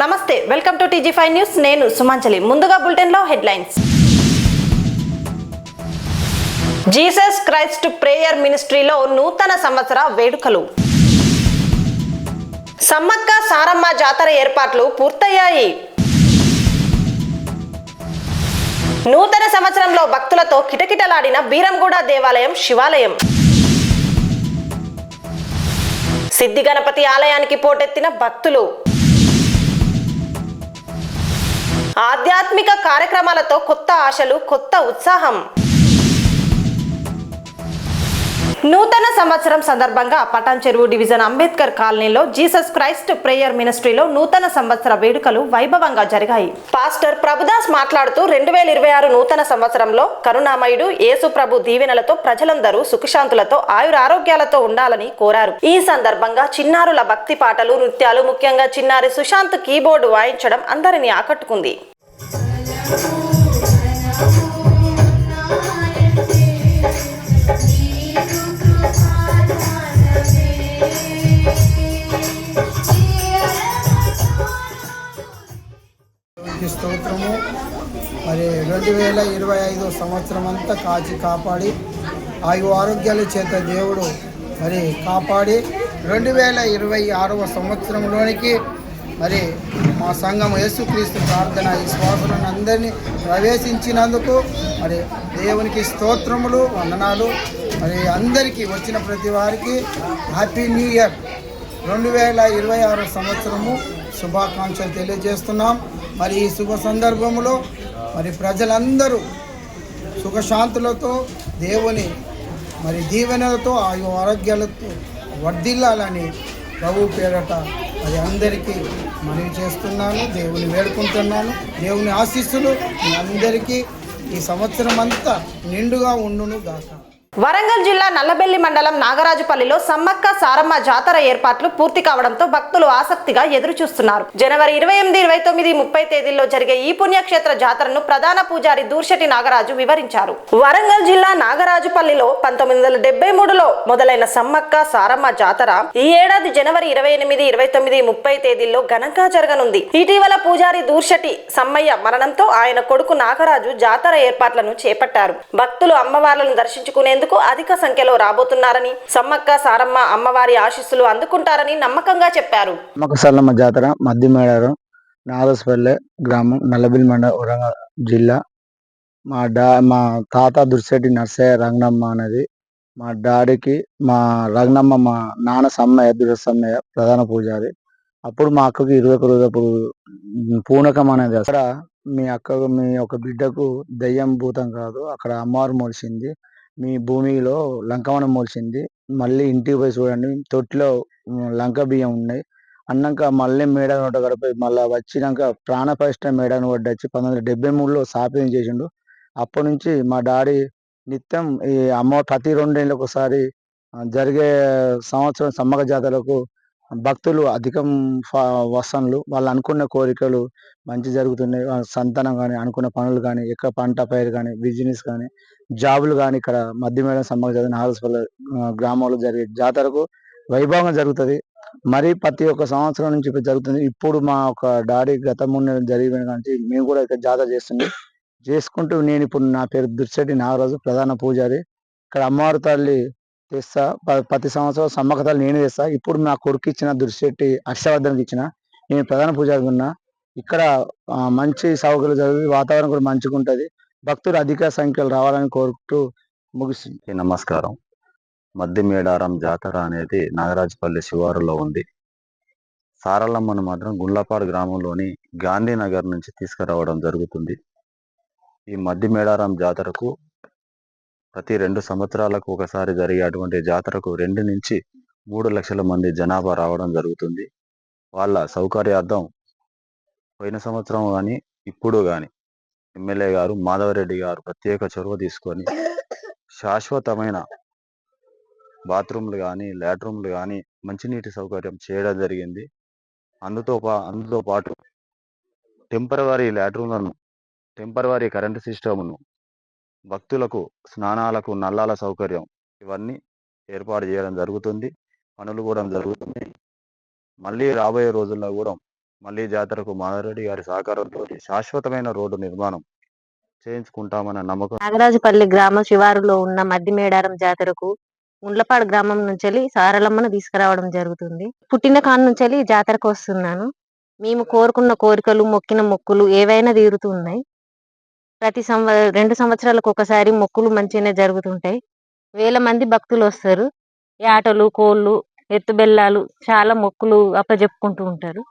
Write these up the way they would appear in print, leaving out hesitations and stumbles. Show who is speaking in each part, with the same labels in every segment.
Speaker 1: నమస్తే, welcome to టీజీ5 news. నేను సుమంచలి. ముందుగా బులెటిన్లో హెడ్లైన్స్. జీసస్ క్రైస్ట్ ప్రేయర్ మినిస్ట్రీలో నూతన సంవత్సర వేడుకలు. సమ్మక్క సారమ్మ జాతర ఏర్పాట్లు పూర్తయ్యాయి. నూతన సంవత్సరంలో భక్తులతో కిటకిటలాడిన బీరంగూడ దేవాలయం శివాలయం. సిద్ధి గణపతి ఆలయానికి పోటెత్తిన భక్తులు. ఆధ్యాత్మిక కార్యక్రమాలతో కొత్త ఆశలు, కొత్త ఉత్సాహం. నూతన సంవత్సరం సందర్భంగా పటాన్ చెరువు డివిజన్ అంబేద్కర్ కాలనీలో జీసస్ క్రైస్ట్ ప్రేయర్ మినిస్ట్రీలో నూతన సంవత్సర వేడుకలు వైభవంగా జరిగాయి. పాస్టర్ ప్రభుదాస్ మాట్లాడుతూ 2026 నూతన సంవత్సరంలో కరుణామయుడు యేసు ప్రభు దీవెనలతో ప్రజలందరూ సుఖశాంతులతో ఆయురారోగ్యాలతో ఉండాలని కోరారు. ఈ సందర్భంగా చిన్నారుల భక్తి పాటలు, నృత్యాలు, ముఖ్యంగా చిన్నారి సుశాంత్ కీబోర్డు వాయించడం అందరినీ ఆకట్టుకుంది.
Speaker 2: స్తోత్రము. మరి 2025 సంవత్సరం అంతా కాపాడి ఆయు ఆరోగ్యాల చేత దేవుడు మరి కాపాడి 2026వ సంవత్సరంలోనికి మరి మా సంఘం యేసుక్రీస్తు ప్రార్థన విశ్వాసులను అందరినీ ప్రవేశించినందుకు మరి దేవునికి స్తోత్రములు, వందనాలు. మరి అందరికీ వచ్చిన ప్రతి వారికి హ్యాపీ న్యూ ఇయర్ 2026 సంవత్సరము శుభాకాంక్షలు తెలియజేస్తున్నాం. మరి ఈ శుభ సందర్భంలో మరి ప్రజలందరూ సుఖశాంతులతో దేవుని మరి దీవెనలతో ఆయు ఆరోగ్యాలతో వర్ధిల్లాలని ప్రభు పేరట మరి అందరికీ మనవి చేస్తున్నాను, దేవుని వేడుకుంటున్నాను. దేవుని ఆశీస్సులు మీ అందరికీ ఈ సంవత్సరం అంతా నిండుగా ఉండును గాక.
Speaker 1: వరంగల్ జిల్లా నల్లబెల్లి మండలం నాగరాజుపల్లిలో సమ్మక్క సారమ్మ జాతర ఏర్పాట్లు పూర్తి కావడంతో భక్తులు ఆసక్తిగా ఎదురు చూస్తున్నారు. జనవరి 28, 29, 30 తేదీల్లో జరిగే ఈ పుణ్యక్షేత్ర జాతరను ప్రధాన పూజారి దూర్శెట్టి నాగరాజు వివరించారు. వరంగల్ జిల్లా నాగరాజుపల్లిలో 1973లో మొదలైన సమ్మక్క సారమ్మ జాతర ఈ ఏడాది జనవరి 28, 29, 30 తేదీల్లో ఘనంగా జరగనుంది. ఇటీవల పూజారి దూర్శెట్టి సమ్మయ్య మరణంతో ఆయన కొడుకు నాగరాజు జాతర ఏర్పాట్లను చేపట్టారు. భక్తులు అమ్మవార్లను దర్శించుకునేందుకు అధిక సంఖ్యలో రాబోతున్నారని, సమ్మక్క సారమ్మ అమ్మవారి ఆశీస్సులు అందుకుంటారని నమ్మకంగా చెప్పారు.
Speaker 3: సమ్మక్క సారమ్మ జాతర మధ్యమేడారం, నాగరాజుపల్లె గ్రామం, నల్లబెల్లి మండలం, వరంగల్ జిల్లా. మా తాత దుర్శెట్టి నర్సయ్య రంగనమ్మ అనేది మా డాడీకి, మా రంగనమ్మ మా నాన్న సమ్మయ్య దుర్సమ్మయ్య ప్రధాన పూజారి. అప్పుడు మా అక్కకి 21 రోజులప్పుడు పూనకం అనేది అక్కడ మీ అక్కకు మీ ఒక బిడ్డకు దయ్యం భూతం కాదు, అక్కడ అమ్మవారు మోల్చింది, మీ భూమిలో లంకవనం మోల్చింది, మళ్ళీ ఇంటికి పోయి చూడండి, తొట్టిలో లంక బియ్యం ఉన్నాయి అన్నాక మళ్ళీ మేడ నోట గడిపోయి మళ్ళీ వచ్చినాక ప్రాణప్రతిష్ఠ మేడను వడ్డొచ్చి 1973లో స్థాపన చేసిండు. అప్పటి నుంచి మా డాడీ నిత్యం ఈ అమ్మ ప్రతి 2 ఏళ్ళకి ఒకసారి జరిగే సంవత్సరం సమ్మక్క జాతరకు భక్తులు అధికం వసన్లు, వాళ్ళు అనుకున్న కోరికలు మంచి జరుగుతున్నాయి. సంతానం కానీ, అనుకున్న పనులు కానీ, ఎక్కడ పంట పైరు కానీ, బిజినెస్ కానీ, జాబులు కానీ ఇక్కడ మధ్యమేడం సమ్మక్క జాతర నాగరాజుపల్లి గ్రామంలో జరిగే జాతరకు వైభవంగా జరుగుతుంది. మరి ప్రతి ఒక్క సంవత్సరం నుంచి జరుగుతుంది. ఇప్పుడు మా ఒక డాడీ గత 3 నెలలు జరిగిన కానీ మేము కూడా ఇక్కడ జాతర చేసుకుంటూ నేను ఇప్పుడు నా పేరు దుర్శెట్టి నాగరాజు, ప్రధాన పూజారి. ఇక్కడ అమ్మవారి తల్లి తెస్తా, ప్రతి సంవత్సరం సమ్మక్క తల్లి నేనే తెస్తా. ఇప్పుడు నా కొడుకు ఇచ్చిన దుర్శెట్టి హర్షవర్ధన్కి ఇచ్చిన, నేను ప్రధాన పూజారి ఉన్నా. ఇక్కడ మంచి సౌకర్యాలు జరిగి వాతావరణం కూడా మంచిగా ఉంటుంది. భక్తులు అధిక సంఖ్యలో రావాలని కోరుతూ ముగిస్తుంది.
Speaker 4: నమస్కారం. మధ్యమేడారం జాతర అనేది నాగరాజుపల్లి శివారులో ఉంది. సారలమ్మను మాత్రం గుండ్లపాడు గ్రామంలోని గాంధీనగర్ నుంచి తీసుకురావడం జరుగుతుంది. ఈ మధ్యమేడారం జాతరకు ప్రతి 2 సంవత్సరాలకు ఒకసారి జరిగే అటువంటి జాతరకు 2 నుంచి 3 లక్షల మంది జనాభా రావడం జరుగుతుంది. వాళ్ళ సౌకర్యార్థం పోయిన సంవత్సరం కానీ ఇప్పుడు కానీ ఎమ్మెల్యే గారు మాధవరెడ్డి గారు ప్రత్యేక చొరవ తీసుకొని శాశ్వతమైన బాత్రూమ్లు కానీ, లాట్రూమ్లు కానీ, మంచినీటి సౌకర్యం చేయడం జరిగింది. అందుతో పాటు టెంపరవరీ లాట్రూమ్లను, టెంపరవరీ కరెంటు సిస్టమ్ను, భక్తులకు స్నానాలకు నల్లాల సౌకర్యం ఇవన్నీ ఏర్పాటు చేయడం జరుగుతుంది. పనులు కూడా జరుగుతుంది. మళ్ళీ రాబోయే రోజుల్లో కూడా మళ్ళీ జాతరకు మాధవరెడ్డి గారి సహకారంతో శాశ్వతమైన రోడ్డు నిర్మాణం చేయించుకుంటామన్న నమ్మకం.
Speaker 5: నాగరాజుపల్లి గ్రామ శివారులో ఉన్న మద్దిమేడారం జాతరకు గుండ్లపాడు గ్రామం నుంచి సారలమ్మను తీసుకురావడం జరుగుతుంది. పుట్టిన కాడ నుంచి జాతరకు వస్తున్నాను. మేము కోరుకున్న కోరికలు, మొక్కిన మొక్కులు ఏవైనా తీరుతున్నాయి. ప్రతి 2 సంవత్సరాలకు ఒకసారి మొక్కులు మంచిగానే జరుగుతుంటాయి. వేల మంది భక్తులు వస్తారు. యాటలు, కోళ్ళు, ఎత్తు బెల్లాలు చాలా మొక్కులు అప్పజెప్పుకుంటూ ఉంటారు.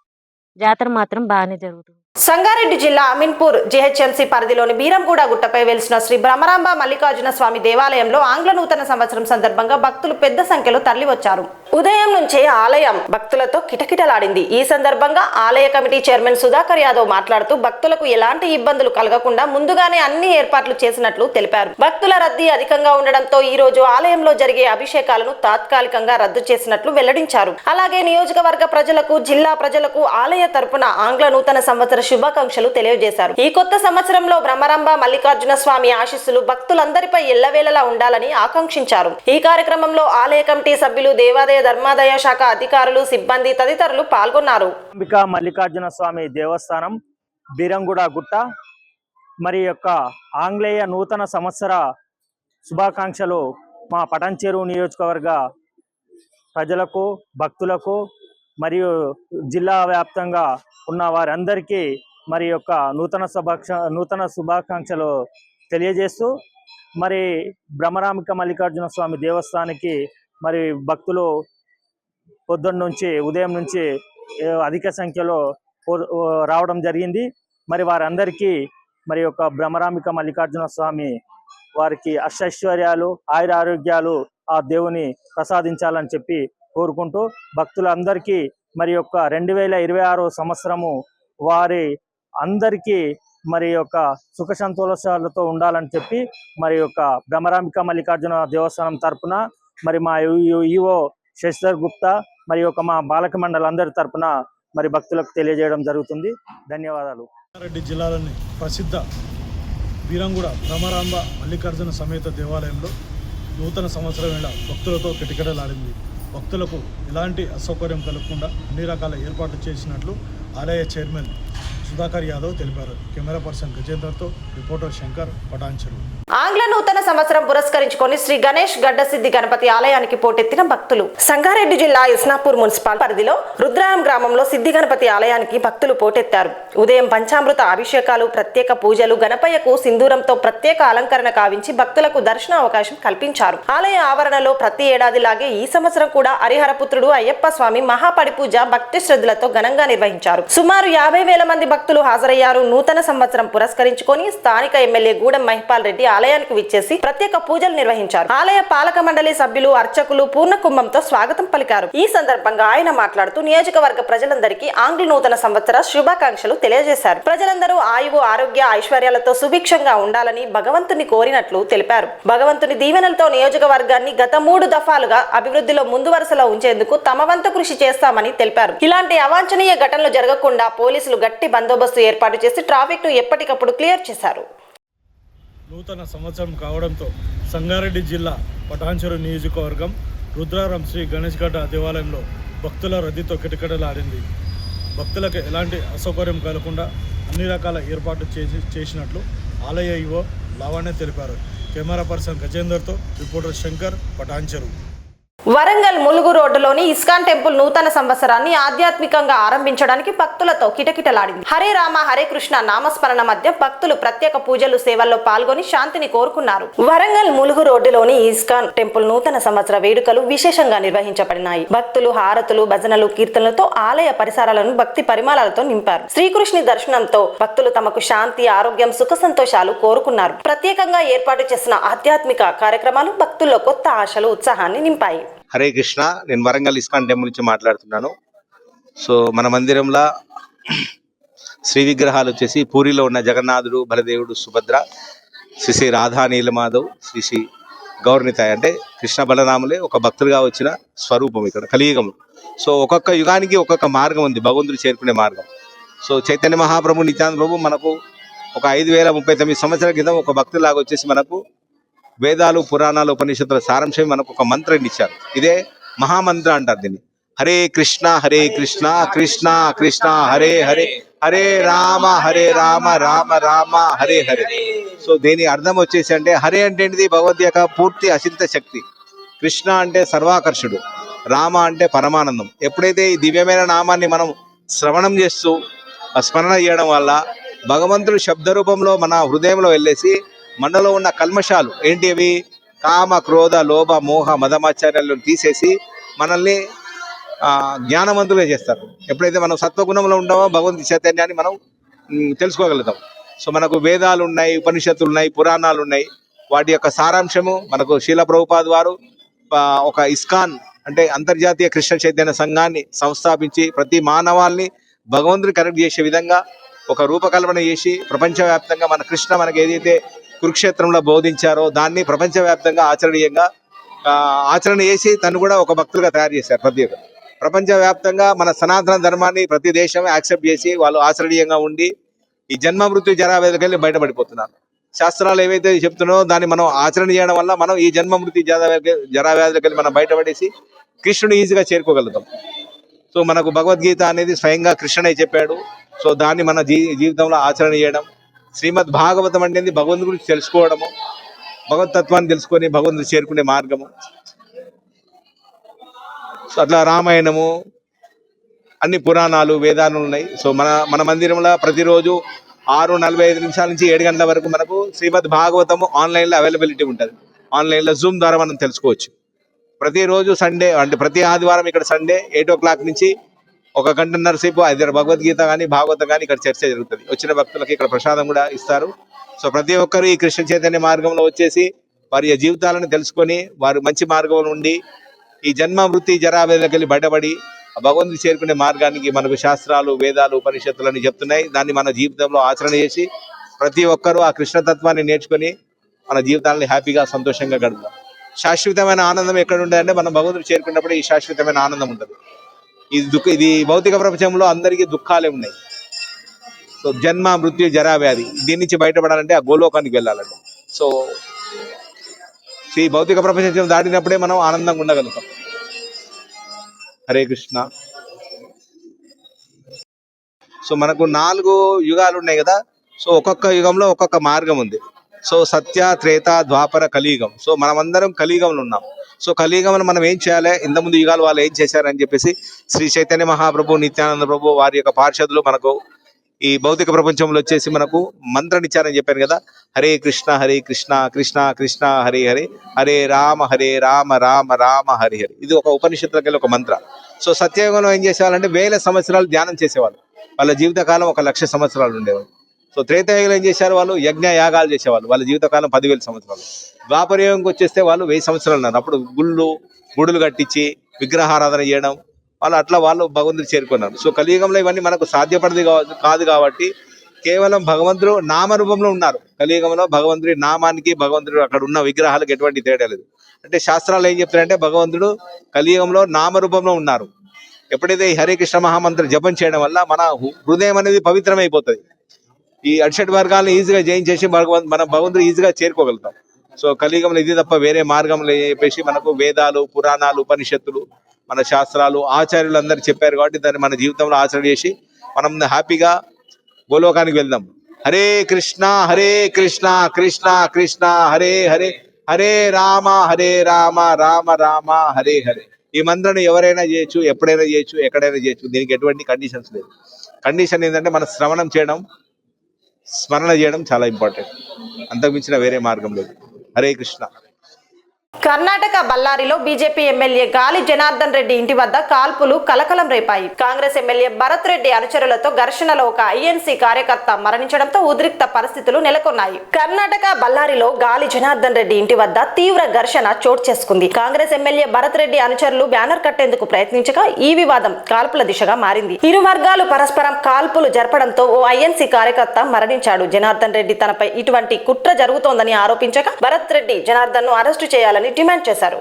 Speaker 5: జాతర మాత్రం బాగానే జరుగుతుంది.
Speaker 1: సంగారెడ్డి జిల్లా అమీన్పూర్ జీహెచ్ఎంసీ పరిధిలోని బీరంగూడ గుట్టపై వెలిసిన శ్రీ భ్రమరాంబ మల్లికార్జున స్వామి దేవాలయంలో ఆంగ్ల నూతన సంవత్సరం సందర్భంగా భక్తులు పెద్ద సంఖ్యలో తరలివచ్చారు. ఉదయం నుంచే ఆలయం భక్తులతో కిటకిటలాడింది. ఈ సందర్భంగా ఆలయ కమిటీ చైర్మన్ సుధాకర్ యాదవ్ మాట్లాడుతూ భక్తులకు ఎలాంటి ఇబ్బందులు కలగకుండా ముందుగానే అన్ని ఏర్పాట్లు చేసినట్లు తెలిపారు. భక్తుల రద్దీ అధికంగా ఉండడంతో ఈ రోజు ఆలయంలో జరిగే అభిషేకాలను తాత్కాలికంగా రద్దు చేసినట్లు వెల్లడించారు. అలాగే నియోజకవర్గ ప్రజలకు, జిల్లా ప్రజలకు ఆలయ తరపున ఆంగ్ల నూతన సంవత్సర శుభాకాంక్షలు తెలియజేశారు. ఈ కొత్త సంవత్సరంలో భ్రమరాంబ మల్లికార్జున స్వామి ఆశీస్సులు భక్తులందరిపై ఎల్లవేళలా ఉండాలని ఆకాంక్షించారు. ఈ కార్యక్రమంలో ఆలయ కమిటీ సభ్యులు, దేవాదాయ ధర్మాదాయ శాఖ అధికారులు, సిబ్బంది తదితరులు పాల్గొన్నారు.
Speaker 6: భ్రమరాంబిక మల్లికార్జున స్వామి దేవస్థానం బీరంగూడ గుట్ట మరి యొక్క ఆంగ్లేయ నూతన సంవత్సర శుభాకాంక్షలు మా పటాన్చెరు నియోజకవర్గ ప్రజలకు, భక్తులకు మరియు జిల్లా వ్యాప్తంగా ఉన్న వారందరికీ మరి యొక్క నూతన శుభాకాంక్షలు తెలియజేస్తూ మరి భ్రమరాంబిక మల్లికార్జున స్వామి దేవస్థానానికి మరి భక్తులు పొద్దున్న నుంచి, ఉదయం నుంచి అధిక సంఖ్యలో రావడం జరిగింది. మరి వారందరికీ మరి యొక్క భ్రమరాంబిక మల్లికార్జున స్వామి వారికి అష్టైశ్వర్యాలు, ఆయుర ఆరోగ్యాలు ఆ దేవుని ప్రసాదించాలని చెప్పి కోరుకుంటూ భక్తులందరికీ మరి యొక్క 2026 సంవత్సరము వారి అందరికీ మరి యొక్క సుఖ సంతోషాలతో ఉండాలని చెప్పి మరి యొక్క భ్రమరాంబిక మల్లికార్జున దేవస్థానం తరపున మరి మా ఈవో శశిధర్ గుప్తా మరి యొక్క మా బాలక మండలి అందరి తరపున మరి భక్తులకు తెలియజేయడం జరుగుతుంది. ధన్యవాదాలు.
Speaker 7: సంగారెడ్డి జిల్లాలోని ప్రసిద్ధ బీరంగూడ భ్రమరాంబ మల్లికార్జున సమేత దేవాలయంలో నూతన సంవత్సరం వేళ భక్తులతో కిటకిటలాడింది. భక్తులకు ఎలాంటి అసౌకర్యం కలగకుండా అన్ని రకాల ఏర్పాట్లు చేసినట్లు ఆలయ చైర్మన్ సుధాకర్ యాదవ్ తెలిపారు. కెమెరా పర్సన్ గజేందర్తో రిపోర్టర్ శంకర్, పటాన్చెరు.
Speaker 1: ఆంగ్ల నూతన సంవత్సరం పురస్కరించుకొని శ్రీ గణేష్ గడ్డసిద్ధి గణపతి ఆలయానికి పోటెత్తిన భక్తులు. సంగారెడ్డి జిల్లా ఇస్నాపూర్ మున్సిపల్ పరిధిలో రుద్రాయం గ్రామంలో సిద్ధి గణపతి ఆలయానికి భక్తులు పోటెత్తారు. ఉదయం పంచామృత అభిషేకాలు, ప్రత్యేక పూజలు, గణపయ్యకు సింధూరంతో ప్రత్యేక అలంకరణ కావించి భక్తులకు దర్శన అవకాశం కల్పించారు. ఆలయ ఆవరణలో ప్రతి ఏడాదిలాగే ఈ సంవత్సరం కూడా హరిహరపుత్రుడు అయ్యప్ప స్వామి మహాపడి పూజ భక్తి శ్రద్ధలతో ఘనంగా నిర్వహించారు. సుమారు 50,000 మంది భక్తులు హాజరయ్యారు. నూతన సంవత్సరం పురస్కరించుకొని స్థానిక ఎమ్మెల్యే గూడెం మహిపాల్ రెడ్డి ఆలయానికి విచ్చేసి ప్రత్యేక పూజలు నిర్వహించారు. ఆలయ పాలక మండలి సభ్యులు, అర్చకులు పూర్ణ కుంభంతో స్వాగతం పలికారు. ఈ సందర్భంగా ఆయన మాట్లాడుతూ నియోజకవర్గ ప్రజలందరికీ ఆంగ్ల నూతన సంవత్సర శుభాకాంక్షలు తెలియజేశారు. ప్రజలందరూ ఆయువు, ఆరోగ్య, ఐశ్వర్యాలతో సుభిక్షంగా ఉండాలని భగవంతుని కోరినట్లు తెలిపారు. భగవంతుని దీవెనలతో నియోజకవర్గాన్ని గత 3 దఫాలుగా అభివృద్ధిలో ముందు వరుసలో ఉంచేందుకు తమ వంతు కృషి చేస్తామని తెలిపారు. ఇలాంటి అవాంఛనీయ ఘటనలు జరగకుండా పోలీసులు గట్టి బందోబస్తు ఏర్పాటు చేసి ట్రాఫిక్ ను ఎప్పటికప్పుడు క్లియర్ చేశారు.
Speaker 7: నూతన సంవత్సరం కావడంతో సంగారెడ్డి జిల్లా పటాన్చెరు నియోజకవర్గం రుద్రారం శ్రీ గణేష్ గడ్డ దేవాలయంలో భక్తుల రద్దీతో కిటకిటలాడింది. భక్తులకు ఎలాంటి అసౌకర్యం కలగకుండా అన్ని రకాల ఏర్పాట్లు చేసినట్లు ఆలయ ఈవో లావణ్య తెలిపారు. కెమెరా పర్సన్ గజేందర్తో రిపోర్టర్ శంకర్, పటాన్చెరు.
Speaker 1: వరంగల్ ములుగు రోడ్డులోని ఇస్కాన్ టెంపుల్ నూతన సంవత్సరాన్ని ఆధ్యాత్మికంగా ఆరంభించడానికి భక్తులతో కిటకిటలాడింది. హరే రామ హరే కృష్ణ నామస్మరణ మధ్య భక్తులు ప్రత్యేక పూజలు, సేవల్లో పాల్గొని శాంతిని కోరుకున్నారు. వరంగల్ ములుగు రోడ్డులోని ఇస్కాన్ టెంపుల్ నూతన సంవత్సర వేడుకలు విశేషంగా నిర్వహించబడినాయి. భక్తులు హారతులు, భజనలు, కీర్తనలతో ఆలయ పరిసరాలను భక్తి పరిమళాలతో నింపారు. శ్రీకృష్ణుని దర్శనంతో భక్తులు తమకు శాంతి, ఆరోగ్యం, సుఖ సంతోషాలు కోరుకున్నారు. ప్రత్యేకంగా ఏర్పాటు చేసిన ఆధ్యాత్మిక కార్యక్రమాలు భక్తుల్లో కొత్త ఆశలు, ఉత్సాహాన్ని నింపాయి.
Speaker 8: హరే కృష్ణ. నేను వరంగల్ ఇస్కాన్ టెంపుల్ నుంచి మాట్లాడుతున్నాను. సో మన మందిరంలో శ్రీ విగ్రహాలు వచ్చేసి పూరిలో ఉన్న జగన్నాథుడు, బలదేవుడు, సుభద్ర, శ్రీ రాధా నీలమాధవ్, శ్రీ గౌర్నితాయ్ అంటే కృష్ణ బలరాములే ఒక భక్తులుగా వచ్చిన స్వరూపం ఇక్కడ కలియుగం. సో ఒక్కొక్క యుగానికి ఒక్కొక్క మార్గం ఉంది, భగవంతుడు చేరుకునే మార్గం. సో చైతన్య మహాప్రభు, నిత్యానంద ప్రభు మనకు ఒక 5039 సంవత్సరాల క్రితం ఒక భక్తులాగా వచ్చేసి మనకు వేదాలు, పురాణాలు, ఉపనిషత్తుల సారాంశం మనకు ఒక మంత్రాన్ని ఇచ్చారు. ఇదే మహామంత్ర అంటారు దీన్ని. హరే కృష్ణ కృష్ణ కృష్ణ హరే హరే హరే రామ రామ రామ హరే హరే. సో దీని అర్థం వచ్చేసి అంటే హరే అంటే ఏంటిది? భగవద్ యొక్క పూర్తి అసింత శక్తి. కృష్ణ అంటే సర్వాకర్షుడు, రామ అంటే పరమానందం. ఎప్పుడైతే ఈ దివ్యమైన నామాన్ని మనం శ్రవణం చేస్తూ స్మరణ చేయడం వల్ల భగవంతుడు శబ్ద రూపంలో మన హృదయంలో వెళ్ళేసి మనలో ఉన్న కల్మషాలు ఏంటి అవి, కామ క్రోధ లోభ మోహ మదమాచార్యాలను తీసేసి మనల్ని జ్ఞానవంతులుగా చేస్తారు. ఎప్పుడైతే మనం సత్వగుణంలో ఉంటామో భగవంతుడి చైతన్యాన్ని మనం తెలుసుకోగలుగుతాం. సో మనకు వేదాలు ఉన్నాయి, ఉపనిషత్తులు ఉన్నాయి, పురాణాలు ఉన్నాయి. వాటి యొక్క సారాంశము మనకు శీల ప్రభుపాద్ వారు ఒక ఇస్కాన్ అంటే అంతర్జాతీయ కృష్ణ చైతన్య సంఘాన్ని సంస్థాపించి ప్రతి మానవాల్ని భగవంతుని కనెక్ట్ చేసే విధంగా ఒక రూపకల్పన చేసి ప్రపంచవ్యాప్తంగా మన కృష్ణ మనకు ఏదైతే కురుక్షేత్రంలో బోధించారో దాన్ని ప్రపంచవ్యాప్తంగా ఆచరణ చేసి తను కూడా ఒక భక్తులుగా తయారు చేశారు. ప్రతి ఒక్క ప్రపంచవ్యాప్తంగా మన సనాతన ధర్మాన్ని ప్రతి దేశం యాక్సెప్ట్ చేసి వాళ్ళు ఆచరణీయంగా ఉండి ఈ జన్మ మృత్యు జరావేదకెళ్ళి బయటపడిపోతున్నారు. శాస్త్రాలు ఏవైతే చెప్తున్నారో దాన్ని మనం ఆచరణ చేయడం వల్ల మనం ఈ జన్మ మృత్యు జరావ్యాధులకెళ్ళి మనం బయటపడేసి కృష్ణుని ఈజీగా చేరుకోగలుగుతాం. సో మనకు భగవద్గీత అనేది స్వయంగా కృష్ణుడే చెప్పాడు. సో దాన్ని మన జీవితంలో ఆచరణ చేయడం. శ్రీమద్ భాగవతం అంటే భగవంతుడి గురించి తెలుసుకోవడము, భగవతత్వాన్ని తెలుసుకొని భగవంతుడు చేరుకునే మార్గము. సో అట్లా రామాయణము, అన్ని పురాణాలు వేదాలు ఉన్నాయి. సో మన మందిరంలో ప్రతిరోజు 6:45 నుంచి 7 గంటల వరకు మనకు శ్రీమద్ భాగవతము ఆన్లైన్లో అవైలబిలిటీ ఉంటుంది. ఆన్లైన్లో జూమ్ ద్వారా మనం తెలుసుకోవచ్చు. ప్రతిరోజు సండే అంటే ప్రతి ఆదివారం ఇక్కడ సండే 8 o'clock నుంచి 1 గంటన్నర సేపు ఐదు భగవద్గీత కానీ భాగవతం కానీ ఇక్కడ చర్చ జరుగుతుంది. వచ్చిన భక్తులకి ఇక్కడ ప్రసాదం కూడా ఇస్తారు. సో ప్రతి ఒక్కరు ఈ కృష్ణ చైతన్య మార్గంలో వచ్చేసి వారి జీవితాలను తెలుసుకొని వారు మంచి మార్గంలో ఉండి ఈ జన్మ వృత్తి జరావేదకెళ్ళి బయటపడి భగవంతుడు చేరుకునే మార్గానికి మనకు శాస్త్రాలు వేదాలు ఉపనిషత్తులని చెప్తున్నాయి. దాన్ని మన జీవితంలో ఆచరణ చేసి ప్రతి ఒక్కరూ ఆ కృష్ణతత్వాన్ని నేర్చుకొని మన జీవితాలని హ్యాపీగా సంతోషంగా గడుపుతాం. శాశ్వతమైన ఆనందం ఎక్కడ ఉంటుందంటే మనం భగవంతుడు చేరుకున్నప్పుడు ఈ శాశ్వతమైన ఆనందం ఉంటుంది. ఇది భౌతిక ప్రపంచంలో అందరికీ దుఃఖాలే ఉన్నాయి. సో జన్మ మృత్యు జరావ్యాధి దీని నుంచి బయటపడాలంటే ఆ గోలోకానికి వెళ్ళాలంటే సో ఈ భౌతిక ప్రపంచం దాటినప్పుడే మనం ఆనందంగా ఉండగలుగుతాం. హరే కృష్ణ. సో మనకు 4 యుగాలు ఉన్నాయి కదా. సో ఒక్కొక్క యుగంలో ఒక్కొక్క మార్గం ఉంది. సో సత్య త్రేత ద్వాపర కలియుగం. సో మనమందరం కలియుగంలో ఉన్నాం. సో కలియుగంలో మనం ఏం చేయాలి, ఇంతకుముందు యుగాలు వాళ్ళు ఏం చేశారని చెప్పేసి శ్రీ చైతన్య మహాప్రభు నిత్యానంద ప్రభు వారి యొక్క పార్షదులు మనకు ఈ భౌతిక ప్రపంచంలో వచ్చేసి మనకు మంత్రాన్ని ఇచ్చారని చెప్పాను కదా. హరే కృష్ణ కృష్ణ కృష్ణ హరే హరే హరే రామ రామ రామ హరి హరి. ఇది ఒక ఉపనిషత్తులకి ఒక మంత్ర. సో సత్యయుగంలో ఏం చేసేవాళ్ళంటే 1000 సంవత్సరాలు ధ్యానం చేసేవాళ్ళు. వాళ్ళ జీవితకాలం 1,00,000 సంవత్సరాలు ఉండేవాళ్ళు. సో త్రేతాయుగంలో ఏం చేశారు, వాళ్ళు యజ్ఞ యాగాలు చేసేవాళ్ళు. వాళ్ళ జీవితకాలం 10,000 సంవత్సరాలు. ద్వాపరయుగంకి వచ్చేస్తే వాళ్ళు 1000 సంవత్సరాలు ఉన్నారు. అప్పుడు గుడులు కట్టించి విగ్రహారాధన చేయడం వాళ్ళు భగవంతుడు చేరుకున్నారు. సో కలియుగంలో ఇవన్నీ మనకు సాధ్యపడది కాదు కాబట్టి కేవలం భగవంతుడు నామరూపంలో ఉన్నారు. కలియుగంలో భగవంతుడి నామానికి భగవంతుడు అక్కడ ఉన్న విగ్రహాలకు ఎటువంటి తేడా లేదు. అంటే శాస్త్రాలు ఏం చెప్తారంటే భగవంతుడు కలియుగంలో నామరూపంలో ఉన్నారు. ఎప్పుడైతే ఈ హరే కృష్ణ మహామంత్ర జపం చేయడం వల్ల మన హృదయం అనేది పవిత్రమైపోతుంది. ఈ అడ్షడ్ వర్గాలను ఈజీగా జయించేసి మన భగవంతుడు ఈజీగా చేరుకోగలుగుతాం. సో కలియుగంలో ఇది తప్ప వేరే మార్గంలో చెప్పేసి మనకు వేదాలు పురాణాలు ఉపనిషత్తులు మన శాస్త్రాలు ఆచార్యులు అందరూ చెప్పారు కాబట్టి దాన్ని మన జీవితంలో ఆచరణ చేసి మనం హ్యాపీగా గోలోకానికి వెళ్దాం. హరే కృష్ణ కృష్ణ కృష్ణ హరే హరే హరే రామ రామ రామ హరే హరే. ఈ మంత్రాన్ని ఎవరైనా చేయొచ్చు, ఎప్పుడైనా చేయొచ్చు, ఎక్కడైనా చేయొచ్చు. దీనికి ఎటువంటి కండిషన్స్ లేదు. కండిషన్ ఏంటంటే మన శ్రవణం చేయడం స్మరణ చేయడం చాలా ఇంపార్టెంట్. అంతకుమించిన వేరే మార్గం లేదు. హరే కృష్ణ.
Speaker 1: కర్ణాటక బళ్ళారిలో బీజేపీ ఎమ్మెల్యే గాలి జనార్దన్ రెడ్డి ఇంటి వద్ద కాల్పులు కలకలం రేపాయి. కాంగ్రెస్ ఎమ్మెల్యే భరత్ రెడ్డి అనుచరులతో ఘర్షణలో ఒక ఐఎన్సీ కార్యకర్త మరణించడంతో ఉద్రిక్త పరిస్థితులు నెలకొన్నాయి. కర్ణాటక బళ్ళారిలో గాలి జనార్దన్ రెడ్డి ఇంటి వద్ద తీవ్ర ఘర్షణ చోటు చేసుకుంది. కాంగ్రెస్ ఎమ్మెల్యే భరత్ రెడ్డి అనుచరులు బ్యానర్ కట్టేందుకు ప్రయత్నించగా ఈ వివాదం కాల్పుల దిశగా మారింది. ఇరు వర్గాలు పరస్పరం కాల్పులు జరపడంతో ఓ ఐఎన్సీ కార్యకర్త మరణించాడు. జనార్దన్ రెడ్డి తనపై ఇటువంటి కుట్ర జరుగుతోందని ఆరోపించగా భరత్ రెడ్డి జనార్దన్ ను అరెస్టు చేయాలని డిమాండ్ చేశారు.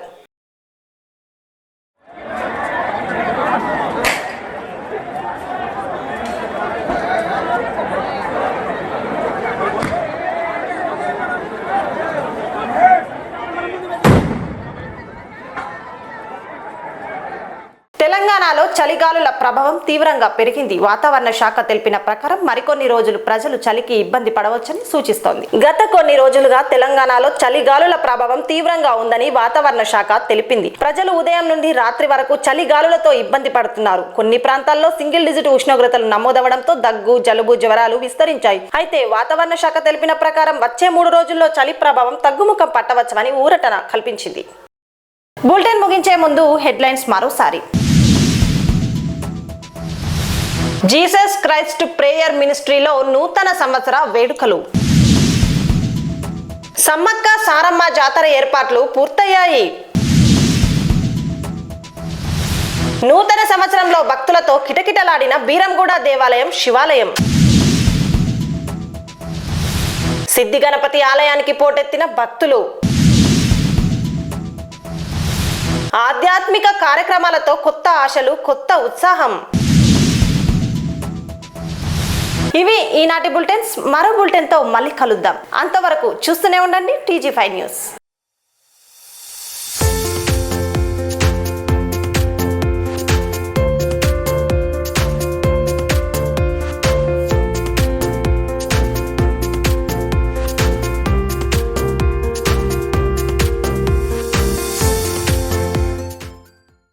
Speaker 1: తెలంగాణలో చలిగాలుల ప్రభావం తీవ్రంగా పెరిగింది. వాతావరణ శాఖ తెలిపిన ప్రకారం మరికొన్ని రోజులు ప్రజలు చలికి ఇబ్బంది పడవచ్చని సూచిస్తోంది. గత కొన్ని రోజులుగా తెలంగాణలో చలిగాలుల ప్రభావం తీవ్రంగా ఉందని వాతావరణ శాఖ తెలిపింది. ప్రజలు ఉదయం నుండి రాత్రి వరకు చలిగాలులతో ఇబ్బంది పడుతున్నారు. కొన్ని ప్రాంతాల్లో సింగిల్ డిజిట్ ఉష్ణోగ్రతలు నమోదవడంతో దగ్గు, జలుబు, జ్వరాలు విస్తరించాయి. అయితే వాతావరణ శాఖ తెలిపిన ప్రకారం వచ్చే 3 రోజుల్లో చలి ప్రభావం తగ్గుముఖం పట్టవచ్చని ఊరటన కల్పించింది. బులెటిన్ ముగించే ముందు హెడ్లైన్స్ మరోసారి. జీసస్ క్రైస్ట్ ప్రేయర్ మినిస్ట్రీలో నూతన సంవత్సర వేడుకలు. సమ్మక్క సారమ్మ జాతర ఏర్పాట్లు పూర్తయ్యాయి. నూతన సంవత్సరంలో భక్తులతో కిటకిటలాడిన బీరంగూడ దేవాలయం శివాలయం. సిద్ధి గణపతి ఆలయానికి పోటెత్తిన భక్తులు. ఆధ్యాత్మిక కార్యక్రమాలతో కొత్త ఆశలు, కొత్త ఉత్సాహం. ఇవి ఈనాటి బులెటిన్స్. మరో బులెటిన్తో మళ్ళీ కలుద్దాం. అంతవరకు చూస్తూనే ఉండండి TG5 న్యూస్.